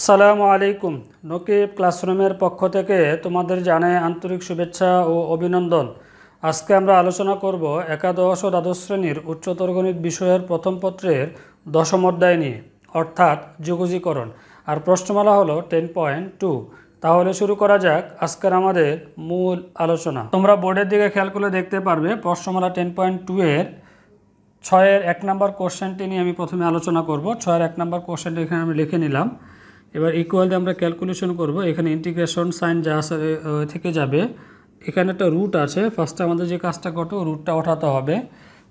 আসসালামু আলাইকুম। নকিব ক্লাসরুমের পক্ষ থেকে তোমাদের জানাই আন্তরিক শুভেচ্ছা ও অভিনন্দন। আজকে আমরা আলোচনা করব একাদশ ও দ্বাদশ শ্রেণীর উচ্চতর গণিত বিষয়ের প্রথম পত্রের দশম অধ্যায় নিয়ে, অর্থাৎ যোগজীকরণ। আর প্রশ্নমালা হলো 10.2। তাহলে শুরু করা যাক আজকের আমাদের মূল আলোচনা। তোমরা বোর্ডের দিকে খেয়াল করলে দেখতে পারবে প্রশ্নমালা 10.2 এর 6-এর 1 নম্বর কোশ্চেনটি নিয়ে আমি প্রথমে আলোচনা করব। 6-এর 1 নম্বর কোশ্চেনটি এখানে আমি লিখে নিলাম। এবার ইকুয়াল দিয়ে আমরা ক্যালকুলেশন করব। এখানে ইন্টিগ্রেশন সাইন যা আছে থেকে যাবে। এখানে একটা রুট আছে, ফার্স্টে আমাদের যে কাজটা করতে রুটটা ওঠাতে হবে।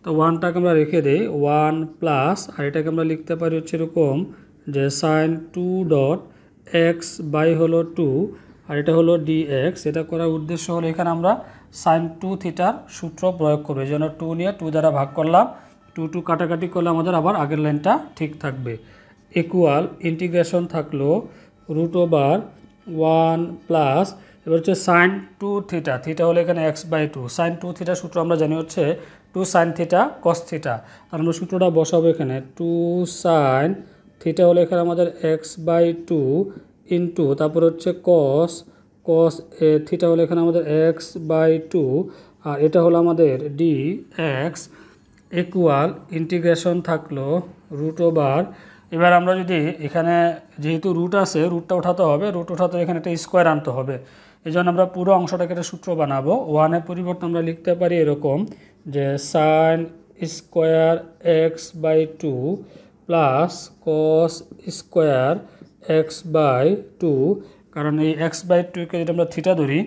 তো ওয়ানটাকে আমরা রেখে দেই, 1 প্লাস, আর এটাকে আমরা লিখতে পারি হচ্ছে এরকম যে সাইন 2 ডট এক্স বাই হলো 2, আর এটা হলো dx। এটা করার উদ্দেশ্য হলো এখানে আমরা সাইন 2 থিটার সূত্র প্রয়োগ করবো। এই জন্য 2 নিয়ে 2 দ্বারা ভাগ করলাম, 2 কাটাকাটি করলে আমাদের আবার আগের লাইনটা ঠিক থাকবে। ইকুয়াল ইন্টিগ্রেশন থাকলো রুট ওভার 1 প্লাস, এবার হচ্ছে সাইন 2 থিটা, থিটা হলো এখানে এক্স বাই 2। সাইন 2 থিটা সূত্র আমরা জানি হচ্ছে 2 সাইন থিটা কস থিটা। তার আমরা সূত্রটা বসাবো এখানে 2 সাইন থিটা হলো এখানে আমাদের এক্স বাই 2 ইন্টু তারপর হচ্ছে কস থিটা হলো এখানে আমাদের এক্স বাই 2, আর এটা হলো আমাদের ডি এক্স। ইকুয়াল ইন্টিগ্রেশন থাকলো রুট ওভার, এবার আমরা যদি এখানে যেহেতু রুট আছে রুটটা উঠাতে হবে, রুট উঠাতে এখানে একটা স্কোয়ার আনতে হবে। এই জন্য আমরা পুরো অংশটাকে একটা সূত্র বানাবো। ওয়ানের পরিবর্তে আমরা লিখতে পারি এরকম যে sine square x by 2 plus cos square x by 2, কারণ এই এক্স বাই 2কে যদি আমরা থিটা ধরি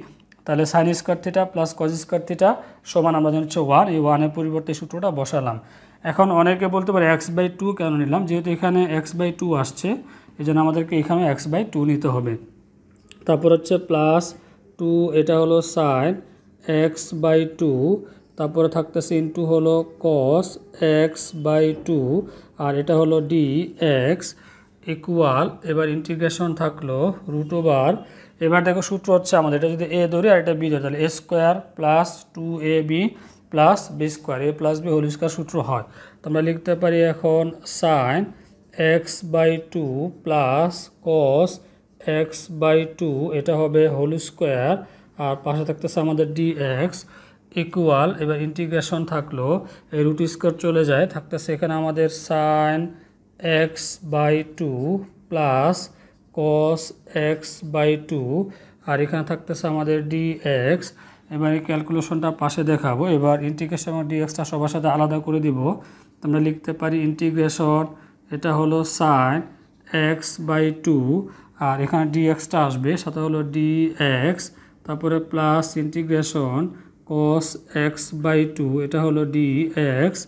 তাহলে sign square theta plus cos square theta সমান আমরা জানি হচ্ছে 1। এই 1-এর পরিবর্তে সূত্রটা বসালাম। এখন অনেকে বলতে পারে এক্স বাই 2 কেন নিলাম, যেহেতু এখানে এক্স বাই 2 আসছে এই জন্য আমাদেরকে এখানে এক্স বাই 2 নিতে হবে। তারপর হচ্ছে প্লাস 2, এটা হলো সাইন এক্স বাই 2, তারপরে থাকতেছে ইন্টু হলো কস এক্স বাই 2, আর এটা হলো ডি এক্স। ইকুয়াল এবার ইন্টিগ্রেশন থাকলো রুট ওভার, এবার দেখো সূত্র হচ্ছে আমাদের এটা যদি এ ধরি আর এটা বি ধরি তাহলে A square plus 2ab plus B square, A plus B whole square সূত্র হয়। তো আমরা লিখতে পারি এখন sine X by 2 plus cos x by 2, এটা হবে হোল স্কোয়ার, আর পাশে থাকতেছে আমাদের ডি এক্স। ইকুয়াল এবার ইন্টিগ্রেশন থাকলো এই রুট স্কোয়ার চলে যায়, থাকতেছে এখানে আমাদের sine X by 2 plus cos x by 2, আর এখানে থাকতেছে আমাদের ডি এক্স। এবার এই ক্যালকুলেশনটা পাশে দেখাবো। এবার ইন্টিগ্রেশন এবং ডিএক্সটা সবার সাথে আলাদা করে দিব। আমরা লিখতে পারি ইন্টিগ্রেশন, এটা হলো সাইন এক্স বাই 2, আর এখানে ডিএক্সটা আসবে সাথে হলো ডিএক্স, তারপরে plus integration cos x by 2, এটা হলো ডিএক্স।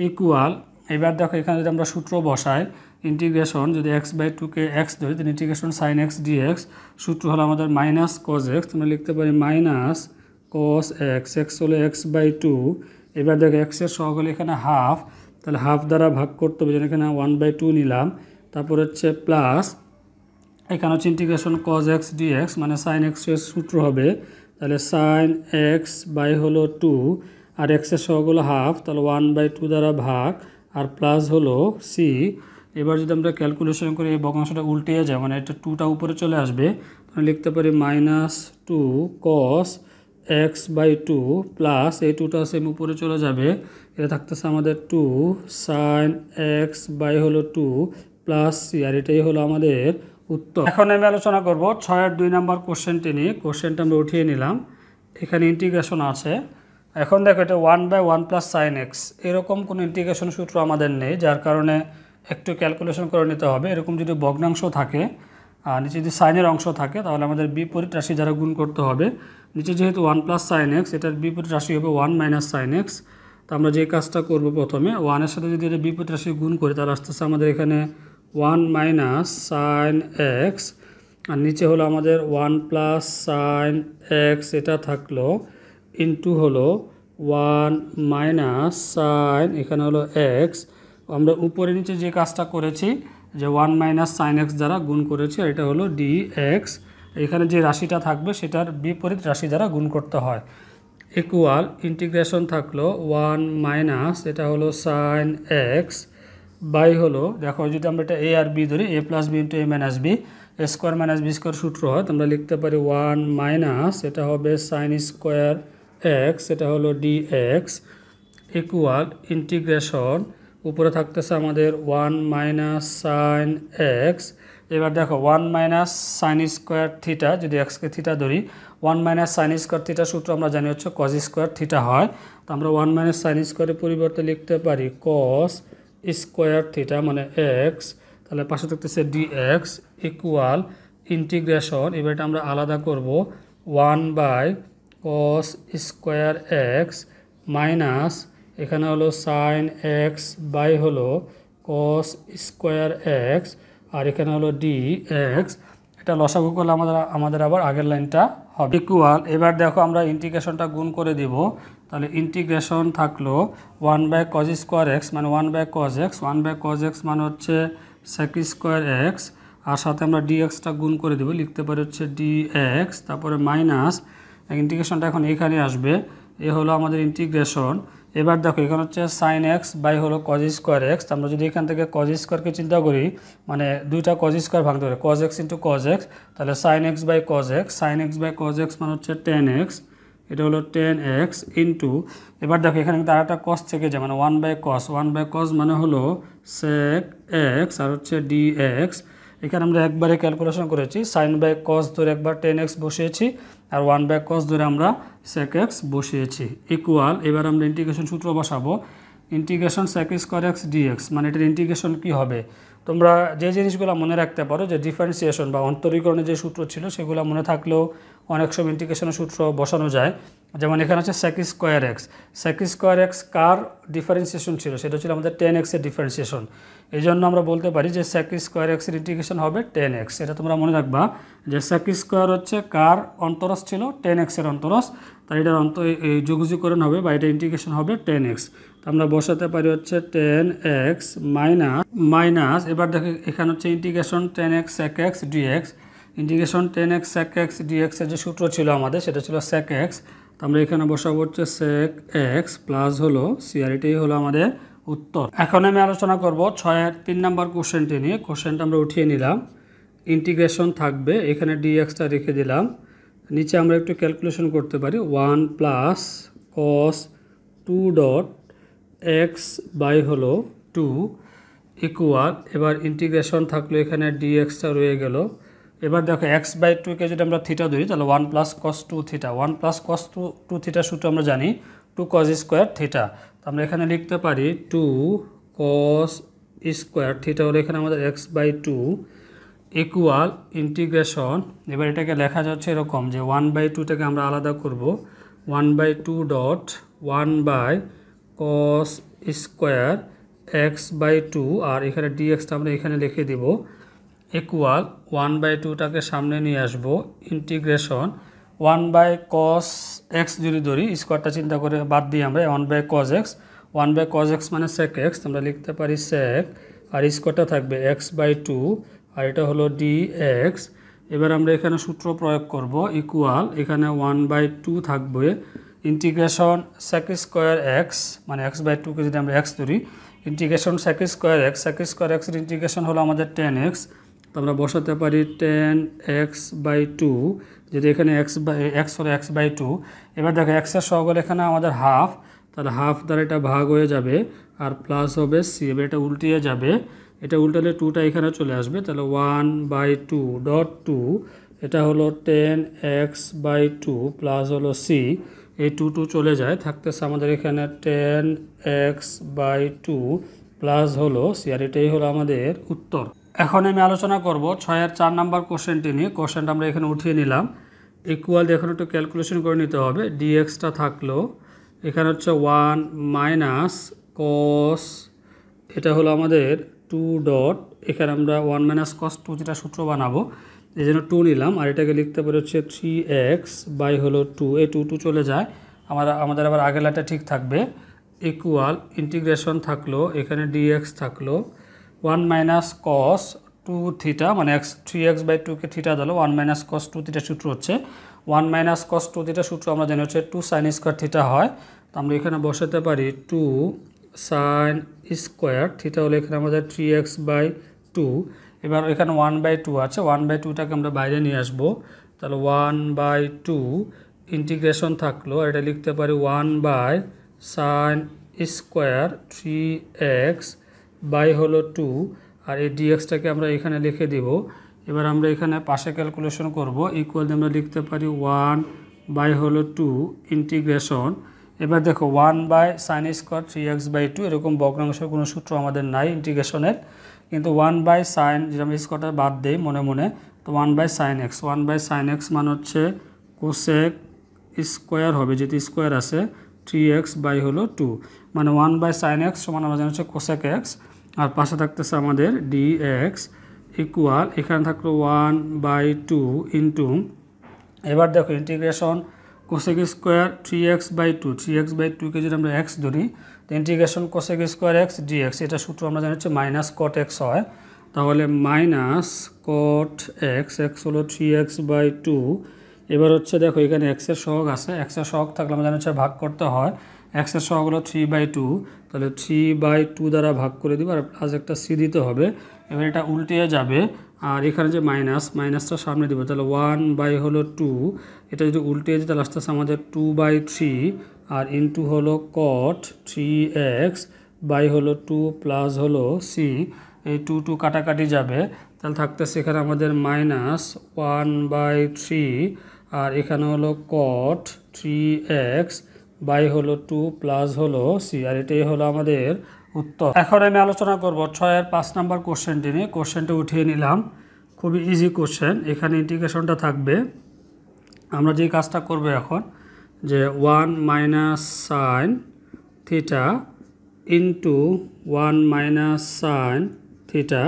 ইকুয়াল এবার দেখো এখানে যদি আমরা সূত্র বসাই, ইন্টিগ্রেশন যদি এক্স বাই 2কে এক্স ধরি তাহলে ইন্টিগ্রেশন সাইন এক্স ডিএক্স সূত্র হলো আমাদের মাইনাস কস এক্স। আমরা লিখতে পারি মাইনাস কস এক্স, এক্স হলো এক্স বাই 2। এবার দেখো এক্সের সহগ হলো এখানে হাফ, তাহলে হাফ দ্বারা ভাগ করতে হবে, যেন এখানে 1/2 নিলাম। তারপর হচ্ছে প্লাস এখানে হচ্ছে ইন্টিগ্রেশন কস এক্স ডিএক্স মানে সাইন এক্সের সূত্র হবে, তাহলে সাইন এক্স বাই হলো 2, আর এক্সের সহগ হলো হাফ, তাহলে 1/2 দ্বারা ভাগ, আর প্লাস হলো সি। এবার যদি আমরা ক্যালকুলেশন করি এই ভগ্নাংশটা উল্টে যায় মানে এটা 2টা উপরে চলে আসবে, তাহলে লিখতে পারি minus 2 cos x by 2 plus এই 2টা সেম উপরে চলে যাবে, এটা থাকতেছে আমাদের 2 সাইন এক্স বাই হলো 2 প্লাস সি, আর এটাই হলো আমাদের উত্তর। এখন আমি আলোচনা করব 6-এর 2 নম্বর কোশ্চেনটি নিয়ে। কোশ্চেনটা আমরা উঠিয়ে নিলাম, এখানে ইন্টিগ্রেশন আছে। এখন দেখো এটা 1/1 প্লাস সাইন এক্স, এরকম কোনো ইন্টিগ্রেশন সূত্র আমাদের নেই, যার কারণে একটু ক্যালকুলেশন করে নিতে হবে। এরকম যদি ভগ্নাংশ থাকে আর নিচে যদি সাইনের অংশ থাকে তাহলে আমাদের বিপরীত রাশি দ্বারা গুণ করতে হবে। নিচে যেহেতু 1 প্লাস সাইন এক্স, এটার বিপরীত রাশি হবে 1 মাইনাস সাইন এক্স। তো আমরা যে কাজটা করব প্রথমে 1-এর সাথে যদি এটা বিপরীত রাশি গুণ করি তাহলে আসতেছে আমাদের এখানে 1 মাইনাস সাইন এক্স, আর নিচে হলো আমাদের 1 প্লাস সাইন এক্স, এটা থাকলো ইন্টু হলো 1 মাইনাস সাইন, এখানে হলো এক্স। আমরা উপরে নিচে যে কাজটা করেছি যে 1 মাইনাস সাইন এক্স দ্বারা গুণ করেছি, আর এটা হলো ডি এক্স। এখানে যে রাশিটা থাকবে সেটার বিপরীত রাশি দ্বারা গুণ করতে হয়। ইকুয়াল ইন্টিগ্রেশন থাকলো 1 মাইনাস, এটা হলো সাইন এক্স বাই হলো, দেখো যদি আমরা এটা এ আর বি ধরি, এ প্লাস বি ইন্টু এ মাইনাস বি, এ স্কোয়ার মাইনাস বি স্কোয়ার সূত্র হয়, আমরা লিখতে পারি 1 মাইনাস এটা হবে সাইন স্কোয়ার এক্স, এটা হলো ডি এক্স ইকুয়াল ইন্টিগ্রেশন উপরে থাকতেছে আমাদের 1 মাইনাস সাইন এক্স। এবার দেখো 1 মাইনাস সাইন স্কোয়ার থিটা, যদি এক্সকে থিটা ধরি, 1 মাইনাস সাইন স্কোয়ার থিটা সূত্র আমরা জানি হচ্ছে কজ স্কোয়ার থিটা হয়। তো আমরা 1 মাইনাস সাইন স্কোয়ারের পরিবর্তে লিখতে পারি কস স্কোয়ার থিটা মানে এক্স, তাহলে পাশে থাকতেছে ডি এক্স ইকুয়াল ইন্টিগ্রেশন, এবার এটা আমরা আলাদা করব 1 by cos square x minus এখানে হলো সাইন এক্স বাই হলো কস স্কোয়ার এক্স আর এখানে হলো ডি এক্স। এটা লসাগু করলে আমাদের আবার আগের লাইনটা হবে ইকুয়াল। এবার দেখো আমরা ইন্টিগ্রেশনটা গুণ করে দিব, তাহলে ইন্টিগ্রেশন থাকলো 1 বাই কজ স্কোয়ার এক্স মানে 1 by cos x, 1 by cos x মানে হচ্ছে সেক স্কোয়ার এক্স আর সাথে আমরা ডি এক্সটা গুণ করে দেবো, লিখতে পারি হচ্ছে ডি এক্স, তারপরে মাইনাস ইন্টিগ্রেশনটা এখন এখানে আসবে, এ হলো আমাদের ইন্টিগ্রেশন। এবার দেখো এখানে হচ্ছে সাইন এক্স বাই হলো কজ স্কোয়ার এক্স, আমরা যদি এখান থেকে কজ স্কোয়ারকে চিন্তা করি মানে দুইটা কজ স্কোয়ার ভাঙতে পারি cos X into cos X, তাহলে sine X by cos X, sine X by cos x মানে হচ্ছে টেন এক্স, এটা হলো টেন এক্স ইন্টু এবার দেখো এখানে কিন্তু আরেকটা কস থেকে যায় মানে 1 বাই কস মানে হলো সেক এক্স আর হচ্ছে ডি এক্স। এখানে আমরা একবারে ক্যালকুলেশন করেছি, সাইন বাই কস ধরে একবার টেন এক্স বসিয়েছি আর 1 বাই কস ধরে আমরা সেক এক্স বসিয়েছি ইকুয়াল। এবার আমরা ইন্টিগ্রেশন সূত্র বসাবো, integration sec square x dx মানে এটার ইন্টিগ্রেশন কী হবে। তোমরা যে জিনিসগুলো মনে রাখতে পারো যে ডিফারেন্সিয়েশন বা অন্তরীকরণের যে সূত্র ছিল সেগুলো মনে থাকলেও অনেক সময় ইন্টিগ্রেশনের সূত্র বসানো যায়। যেমন এখানে হচ্ছে সেক স্কোয়ার এক্স কার ডিফারেন্সিয়েশন ছিল, সেটা ছিল আমাদের 10x এর ডিফারেন্সিয়েশন, এই জন্য আমরা বলতে পারি যে সেক স্কোয়ার এক্সের ইন্টিগ্রেশন হবে 10x। এটা তোমরা মনে রাখবা যে সেক স্কোয়ার হচ্ছে কার অন্তরস ছিল 10x এর অন্তরস, তাই এটার যোগজীকরণ হবে বা এটা ইন্টিগ্রেশন হবে 10x। তো আমরা বসাতে পারি হচ্ছে 10x মাইনাস এবার দেখো এখানে হচ্ছে integration 10x sec x dx, integration 10x sec x dx এর যে সূত্র ছিল আমাদের সেটা ছিল sec x, তো আমরা এখানে বসাবো হচ্ছে sec x প্লাস হলো সি আর এটাই হলো আমাদের উত্তর। এখন আমি আলোচনা করব 6-এর 3 নম্বর কোশ্চেনটি নিয়ে। কোশ্চেনটা আমরা উঠিয়ে নিলাম, ইন্টিগ্রেশন থাকবে এখানে dxটা রেখে দিলাম, নিচে আমরা একটু ক্যালকুলেশন করতে পারি 1 plus cos 2 dot x by হলো 2 ইকুয়াল, এবার ইন্টিগ্রেশন থাকলো এখানে ডিএক্সটা রয়ে গেল। এবার দেখো এক্স বাই 2কে যদি আমরা থিটা ধরি তাহলে 1 plus cos 2 theta, 1 plus cos 2 theta সূত্র আমরা জানি 2 কস স্কোয়ার থিটা, তো আমরা এখানে লিখতে পারি 2 কস স্কোয়ার থিটা হলো এখানে আমাদের এক্স বাই 2 ইকুয়াল ইন্টিগ্রেশন। এবার এটাকে লেখা যাচ্ছে এরকম যে 1 বাই 2 থেকে আমরা আলাদা করব 1 by 2 dot 1 by cos square x by 2 আর এখানে ডিএক্সটা আমরা এখানে লিখে দিব ইকুয়াল 1 বাই 2টাকে সামনে নিয়ে আসব ইন্টিগ্রেশন 1 বাই cos এক্স যদি ধরি স্কোয়ারটা চিন্তা করে বাদ দিই আমরা 1 by cos x, 1 by cos x মানে sec এক্স, আমরা লিখতে পারি sec আর স্কোয়ারটা থাকবে এক্স বাই 2 আর এটা হলো dx। এবার আমরা এখানে সূত্র প্রয়োগ করব ইকুয়াল এখানে 1 বাই 2 থাকবে ইন্টিগ্রেশন sec স্কোয়ার এক্স মানে এক্স বাই 2কে যদি আমরা এক্স ধরি ইন্টিগ্রেশন sec স্কোয়ার এক্সের ইন্টিগ্রেশন হলো আমাদের 10x, তো আমরা বসাতে পারি 10x বাই 2 যদি এখানে এক্স হলো এক্স বাই 2। এবার দেখো এক্সের সহগল এখানে আমাদের হাফ, তাহলে হাফ দ্বারা এটা ভাগ হয়ে যাবে আর প্লাস হবে সি, এবার এটা উল্টিয়ে যাবে, এটা উল্টালে 2টা এখানে চলে আসবে, তাহলে 1 বাই 2 ডট 2 এটা হলো 10x বাই 2 প্লাস হলো সি, এই 2 চলে যায়, থাকতেছে আমাদের এখানে 10x বাই 2 প্লাস হলো সি আর এটাই হলো আমাদের উত্তর। এখন আমি আলোচনা করব 6-এর 4 নম্বর কোশ্চেনটি নিয়ে। কোশ্চেনটা আমরা এখানে উঠিয়ে নিলাম ইকুয়াল, এখন একটু ক্যালকুলেশন করে নিতে হবে, ডিএক্সটা থাকলো এখানে হচ্ছে 1 মাইনাস কস এটা হলো আমাদের 2 ডট এখানে আমরা 1 মাইনাস কস 2 যেটা সূত্র বানাবো এই জন্য 2 নিলাম আর এটাকে লিখতে পারি হচ্ছে 3x বাই হলো 2, এই 2 চলে যায়, আমাদের আবার আগের লাইনটা ঠিক থাকবে ইকুয়াল ইন্টিগ্রেশন থাকলো এখানে dx থাকলো 1 মাইনাস কস 2 থিটা মানে 3x বাই 2কে থিটা দিলো 1 মাইনাস কস 2 থিটা সূত্র হচ্ছে 1 মাইনাস কস 2 থিটা সূত্র আমরা জানি হচ্ছে 2 সাইন স্কোয়ার থিটা হয়, তো আমরা এখানে বসাতে পারি 2 সাইন স্কোয়ার থিটা হলো এখানে আমাদের 3x বাই 2। এবার এখানে 1/2 আছে, 1/2টাকে আমরা বাইরে নিয়ে আসবো, তাহলে 1/2 ইন্টিগ্রেশন থাকলো, আর এটা লিখতে পারি 1/sin স্কোয়ার 3x বাই হলো 2, আর এই ডিএক্সটাকে আমরা এখানে লিখে দিব। এবার আমরা এখানে পাশে ক্যালকুলেশন করব, ইকুয়াল আমরা লিখতে পারি 1 হলো 2 ইন্টিগ্রেশন। এবার দেখো 1/sin স্কোয়ার 3x/2 এরকম ভগ্নাংশের কোনো সূত্র আমাদের নাই ইন্টিগ্রেশনের, কিন্তু 1/sin যেটা আমরা স্কোয়ারটা বাদ দেই মনে মনে, তো 1/sin x, 1/sin x মানে হচ্ছে কোসেক স্কোয়ার হবে, যেহেতু স্কোয়ার আছে, 3x বাই হলো 2, মানে 1/sin x সমান আমরা জানি হচ্ছে কোসেক x, আর পাশে থাকতেছে আমাদের dx ইকুয়াল এখানে থাকলো 1/2 ইন্টু, এবার দেখো ইন্টিগ্রেশন কোসেক স্কোয়ার 3x/2, 3x/2কে যদি আমরা x ধরি, তো integration cosec square x dx, এটা সূত্র আমরা জানি হচ্ছে মাইনাস কট x হয়, তাহলে মাইনাস কট x, x হলো 3x/2। এবার হচ্ছে দেখো এখানে x এর সহগ আছে, x এর সহগ থাকলে আমরা জানি হচ্ছে ভাগ করতে হয়, x এর সহগ হলো 3/2, তাহলে 3/2 দ্বারা ভাগ করে দিব, আর প্লাস একটা c দিতে হবে। এবার এটা উল্টিয়ে যাবে, আর এখানে যে মাইনাসটা সামনে দিব, তাহলে 1 হলো 2, এটা যদি উল্টিয়ে যায় তাহলে আসতেছে আমাদের 2/3, আর ইন্টু হলো কট 3x বাই হলো 2 প্লাস হলো c, এই 2 কাটাকাটি যাবে, তাহলে থাকতেছে এখানে আমাদের মাইনাস 1/3, আর এখানে হলো কট 3x বাই হলো 2 প্লাস হলো c, আর এটাই হলো আমাদের উত্তর। এখন আমি আলোচনা করব 6-এর 5 নম্বর কোশ্চেনটি নিয়ে। কোশ্চেনটা উঠিয়ে নিলাম, খুবই ইজি কোশ্চেন, এখানে ইন্টিগ্রেশনটা থাকবে। আমরা যে কাজটা করব এখন, যে 1 sin theta into 1 sin theta,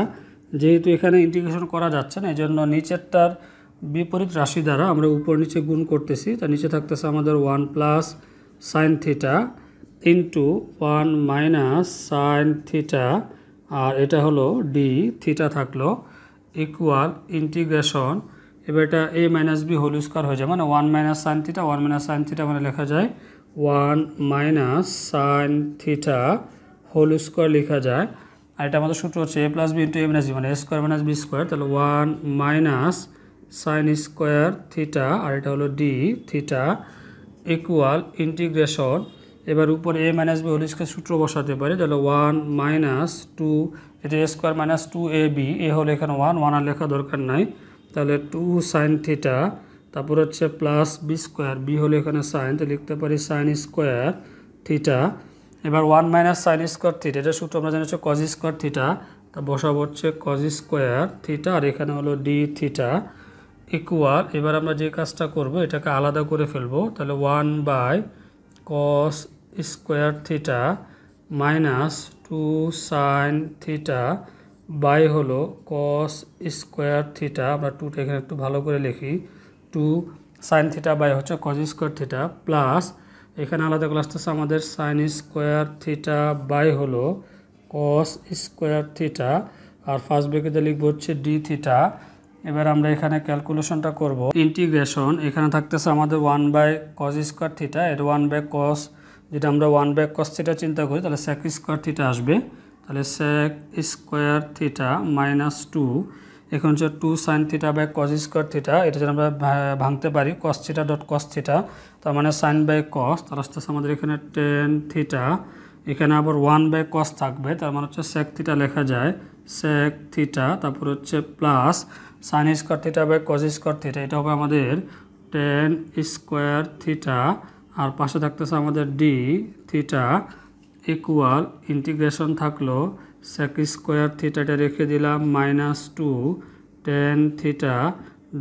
যেহেতু এখানে ইন্টিগ্রেশন করা যাচ্ছে না, এই জন্য নিচেরটার বিপরীত রাশি দ্বারা আমরা উপর নিচে গুণ করতেছি, তার নিচে থাকতেছে আমাদের 1 sin theta into 1 sin theta, আর এটা হলো ডি থিটা থাকলো, ইকুয়াল ইন্টিগ্রেশন, এবার এটা a minus B whole square হয়ে যায়, মানে 1 sin থিটা, 1 sin থিটা মানে লেখা যায় 1 sin থিটা হোল স্কোয়ার লেখা যায়, আর এটা আমাদের সূত্র হচ্ছে a plus b into a minus b, মানে a square minus b square, তাহলে 1 sin স্কোয়ার থিটা, আর এটা হলো ডি থিটা ইকুয়াল ইন্টিগ্রেশন। এবার উপরে a minus B whole square সূত্র বসাতে পারি, তাহলে 1 - 2, এটা a স্কোয়ার মাইনাস 2ab, এ হলো এখানে 1 আর লেখা দরকার নাই, তাহলে 2 sin থিটা, তারপর হচ্ছে প্লাস বি স্কোয়ার, বি হলো এখানে সাইন, তো লিখতে পারি সাইন স্কোয়ার থিটা। এবার 1 sin স্কোয়ার থিটা, এটা সূত্র আমরা জানি হচ্ছে কজ স্কোয়ার থিটা, তা বসাবো হচ্ছে কজ স্কোয়ার থিটা, আর এখানে হলো ডি থিটা ইকুয়াল, এবার আমরা যে কাজটা করব এটাকে আলাদা করে ফেলবো, তাহলে 1/cos square theta minus 2 sin theta by হলো cos স্কোয়ার থিটা, আমরা 2টা এখানে একটু ভালো করে লিখি, 2 sin থিটা বাই হচ্ছে cos স্কোয়ার থিটা, প্লাস এখানে আলাদা করে আসতেছে আমাদের sin স্কোয়ার থিটা বাই হলো cos স্কোয়ার থিটা, আর ফার্স্ট ব্র্যাকেটে লিখবো হচ্ছে ডি থিটা। এবার আমরা এখানে ক্যালকুলেশনটা করব, ইন্টিগ্রেশন এখানে থাকতেছে আমাদের 1/cos স্কোয়ার থিটা, এর 1/cos, যেটা আমরা 1/cos থিটা চিন্তা করি, তাহলে sec স্কোয়ার থিটা আসবে, তাহলে sec স্কোয়ার থিটা মাইনাস 2, এখন হচ্ছে 2 sin theta by cos square theta, এটা যদি আমরা ভাঙতে পারি cos theta dot cos theta, তার মানে sin বাই cos, তার আসতেছে আমাদের এখানে tan থিটা, এখানে আবার 1/cos থাকবে, তার মানে হচ্ছে sec থিটা লেখা যায় sec থিটা, তারপর হচ্ছে plus sin square theta by cos square theta, এটা হবে আমাদের tan স্কোয়ার থিটা, আর পাশে থাকতেছে আমাদের ডি থিটা ইকুয়াল ইন্টিগ্রেশন থাকলো sec স্কোয়ার থিটাটা রেখে দিলাম -2 tan theta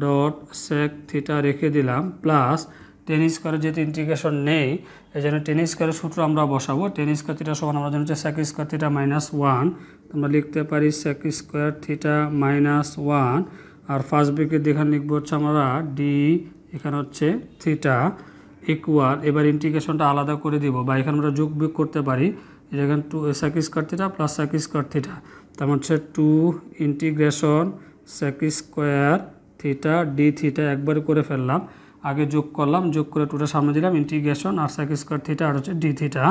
dot sec theta রেখে দিলাম, প্লাস tan স্কোয়ারের যেহেতু ইন্টিগ্রেশন নেই, এই জন্য tan স্কোয়ারের সূত্র আমরা বসাবো, tan স্কোয়ার থিটা সমান আমরা জানি sec স্কোয়ার থিটা -1, আমরা লিখতে পারি sec স্কোয়ার থিটা -1, আর ফার্স্ট ব্র্যাকেট এখানে লিখবো হচ্ছে আমরা ডি, এখানে হচ্ছে থিটা ইকুয়াল, এবার ইন্টিগ্রেশনটা আলাদা করে দিব, বা এখানে আমরা যোগ বিয়োগ করতে পারি, এখানে 2 sec square theta plus sec square theta, তার মানে হচ্ছে 2 integration sec square theta d theta, একবারে করে ফেললাম, আগে যোগ করলাম, যোগ করে 2টা সামনে দিলাম, ইন্টিগ্রেশন আর sec স্কোয়ার থিটা আর হচ্ছে ডি থিটা,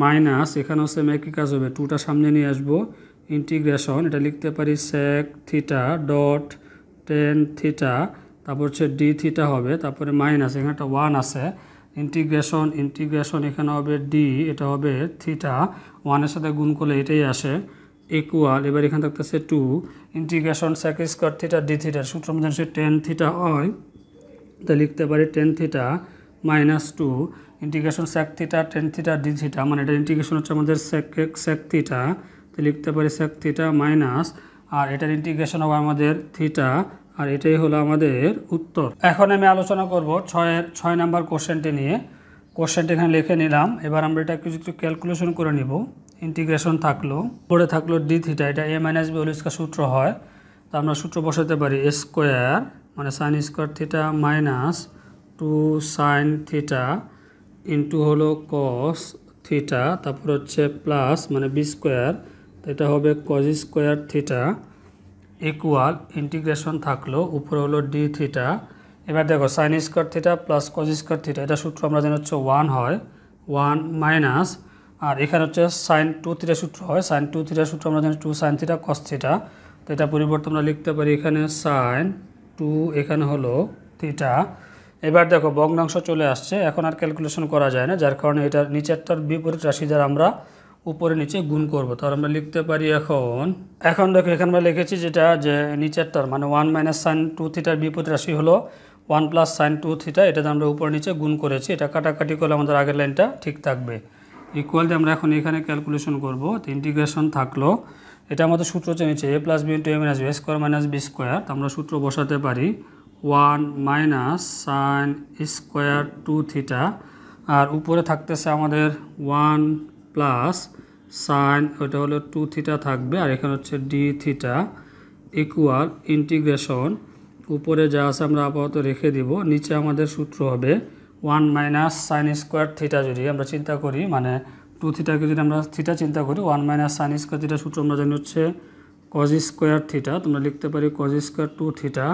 মাইনাস এখানেও সেম একই কাজ হবে, 2টা সামনে নিয়ে আসবো, ইন্টিগ্রেশন, এটা লিখতে পারি sec theta dot tan theta, তারপর হচ্ছে ডি থিটা হবে, তারপরে মাইনাস এখানে একটা 1 আছে, ইন্টিগ্রেশন এখানে হবে ডি, এটা হবে থিটা, 1-এর সাথে গুণ করলে এটাই আসে, ইকুয়াল এবার এখানে থাকতেছে 2 integration sec square theta D থিটার সূত্র আমাদের হচ্ছে টেন থিটা হয়, তো লিখতে পারি tan theta minus 2 integration sec theta tan theta d theta, মানে এটা ইন্টিগ্রেশন হচ্ছে আমাদের sec থিটা, তো লিখতে পারি sec থিটা মাইনাস, আর এটার ইন্টিগ্রেশন হবে আমাদের থিটা, আর এটাই হলো আমাদের উত্তর। এখন আমি আলোচনা করব 6 নাম্বার কোশ্চেনটি নিয়ে। কোশ্চেনটি এখানে লিখে নিলাম, এবার আমরা এটা কিছু ক্যালকুলেশন করে নিব। ইন্টিগ্রেশন থাকলো, পরে থাকলো ডি থিটা, এটা a minus B whole square সূত্র হয়, তো আমরা সূত্র বসাতে পারি a স্কোয়ার মানে sine square theta minus 2 sine theta into হলো কস থিটা, তারপর হচ্ছে প্লাস মানে বি স্কোয়ার, তো এটা হবে cos square theta equal integration থাকলো, উপরে হলো ডি থিটা। এবার দেখো sign square theta plus cos square theta, এটা সূত্র আমরা জানি হচ্ছে 1 হয়, 1 মাইনাস, আর এখানে হচ্ছে সাইন 2 থিটা সূত্র হয়, সাইন 2 থিটা সূত্র আমরা জানি 2 সাইন থিটা কস থিটা, তো এটা পরিবর্তন আমরা লিখতে পারি এখানে সাইন 2, এখানে হলো থিটা। এবার দেখো ভগ্নাংশ চলে আসছে, এখন আর ক্যালকুলেশন করা যায় না, যার কারণে এটার নিচেরটার বিপরীত রাশি দ্বারা আমরা উপরে নিচে গুণ করব, তাহলে আমরা লিখতে পারি এখন দেখো এখানে আমরা লিখেছি যেটা যে নিচেরটার মানে 1 মাইনাস সাইন 2 থিটার বিপরীত রাশি হলো 1 প্লাস সাইন 2 থিটা, এটাতে আমরা উপরে নিচে গুণ করেছি, এটা কাটাকাটি করলে আমাদের আগের লাইনটা ঠিক থাকবে। ইকুয়াল দিয়ে আমরা এখন এখানে ক্যালকুলেশন করব, তো ইন্টিগ্রেশন থাকলো, এটা আমাদের সূত্র হচ্ছে নিচে a plus b into a minus b square minus b square, তো আমরা সূত্র বসাতে পারি 1 মাইনাস সাইন স্কোয়ার 2 থিটা, আর উপরে থাকতেছে আমাদের 1 প্লাস সাইন, ওইটা হলো 2 থিটা থাকবে, আর এখানে হচ্ছে ডি থিটা ইকুয়াল ইন্টিগ্রেশন, উপরে যা আছে আমরা আপাতত রেখে দিব, নিচে আমাদের সূত্র হবে 1 মাইনাস সাইন স্কোয়ার থিটা, যদি আমরা চিন্তা করি মানে 2 থিটাকে যদি আমরা থিটা চিন্তা করি 1 মাইনাস সাইন স্কোয়ার থিটা সূত্র আমরা জানি হচ্ছে কজ স্কোয়ার থিটা, তোমরা লিখতে পারি কজ স্কোয়ার 2 থিটা,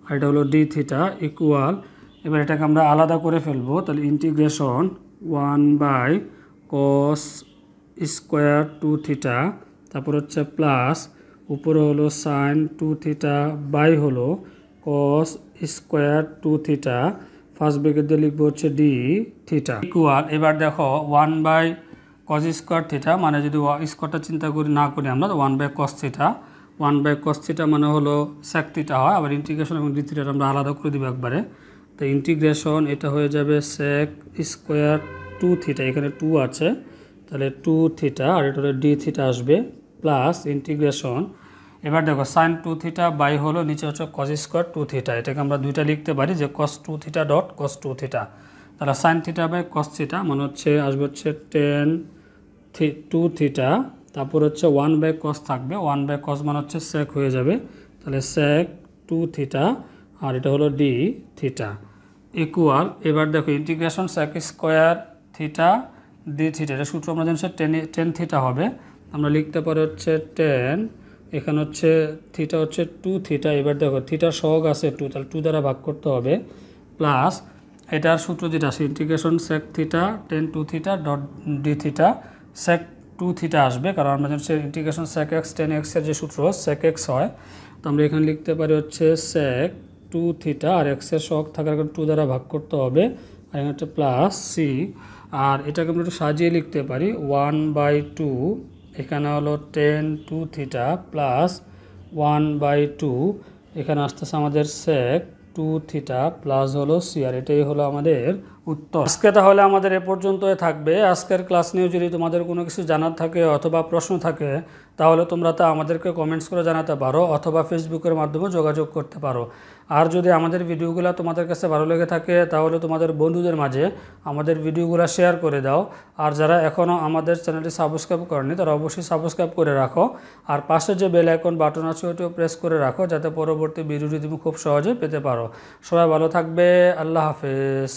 আর এটা হলো ডি থিটা ইকুয়াল, এবার এটাকে আমরা আলাদা করে ফেলবো, তাহলে integration 1 by cos square 2 theta, তারপর হচ্ছে প্লাস উপরে হলো সাইন 2 থিটা বাই হলো কস স্কোয়ার 2 থিটা, ফার্স্ট ব্র্যাকেট দিয়ে লিখবো হচ্ছে ডি থিটা ইকুয়াল, এবার দেখো 1 বাই কস স্কোয়ার থিটা মানে যদি স্কোয়ারটা চিন্তা করি না করি আমরা, তো 1 by cos theta, 1 by cos theta মানে হলো সেক থিটা হয়, আবার ইন্টিগ্রেশন এবং ডি থিটাটা আমরা আলাদা করে দিব একবারে, তো ইন্টিগ্রেশন এটা হয়ে যাবে সেক স্কোয়ার 2 থিটা, এখানে 2 আছে, তাহলে 2 থিটা, আর এটা হলো ডি থিটা আসবে প্লাস ইন্টিগ্রেশন, এবার দেখো সাইন 2 থিটা বাই হলো নিচে হচ্ছে কজ স্কোয়ার 2 থিটা, এটাকে আমরা দুইটা লিখতে পারি যে cos 2 theta dot cos 2 theta, তাহলে sine theta by cos theta মানে হচ্ছে আসবে হচ্ছে 2 থিটা, তারপর হচ্ছে 1 বাই কস থাকবে, 1 বাই কস মানে হচ্ছে সেক হয়ে যাবে, তাহলে সেক 2 থিটা, আর এটা হলো ডি থিটা ইকুয়াল, এবার দেখো integration sec square theta d theta, এটা সূত্র আমরা জানি 10 থিটা হবে, আমরা লিখতে পারি হচ্ছে 10, এখানে হচ্ছে থিটা হচ্ছে 2 থিটা, এবার দেখো থিটা সহগ আছে 2, তাহলে 2 দ্বারা ভাগ করতে হবে, প্লাস এটার সূত্র যেটা আছে integration sec theta 10 2 theta dot D theta, sec 2 theta আসবে কারণ আমরা জানি ইন্টিগ্রেশন সেক এক্স 10x এর যে সূত্র সেক এক্স হয়, তো আমরা এখানে লিখতে পারি হচ্ছে সেক 2 থিটা, আর এক্স এর সহগ থাকার কারণে 2 দ্বারা ভাগ করতে হবে, আর এখানে হচ্ছে প্লাস সি, আর এটাকে আমরা একটু সাজিয়ে লিখতে পারি 1/2, এখানে হলো 10 2 থিটা প্লাস 1/2, এখানে আসতেছে আমাদের সেক 2 থিটা প্লাস হলো সি, আর এটাই হলো আমাদের উত্তর। আজকে তাহলে আমাদের এ পর্যন্তই থাকবে। আজকের ক্লাস নিয়ে যদি তোমাদের কোনো কিছু জানার থাকে অথবা প্রশ্ন থাকে তাহলে তোমরা তা আমাদেরকে কমেন্টস করে জানাতে পারো অথবা ফেসবুকের মাধ্যমে যোগাযোগ করতে পারো। আর যদি আমাদের ভিডিওগুলো তোমাদের কাছে ভালো লেগে থাকে তাহলে তোমাদের বন্ধুদের মাঝে আমাদের ভিডিওগুলো শেয়ার করে দাও। আর যারা এখনও আমাদের চ্যানেলটি সাবস্ক্রাইব করেনি তারা অবশ্যই সাবস্ক্রাইব করে রাখো, আর পাশে যে বেল আইকন বাটন আছে ওটিও প্রেস করে রাখো যাতে পরবর্তী ভিডিওটি তুমি খুব সহজে পেতে পারো। সবাই ভালো থাকবে, আল্লাহ হাফেজ।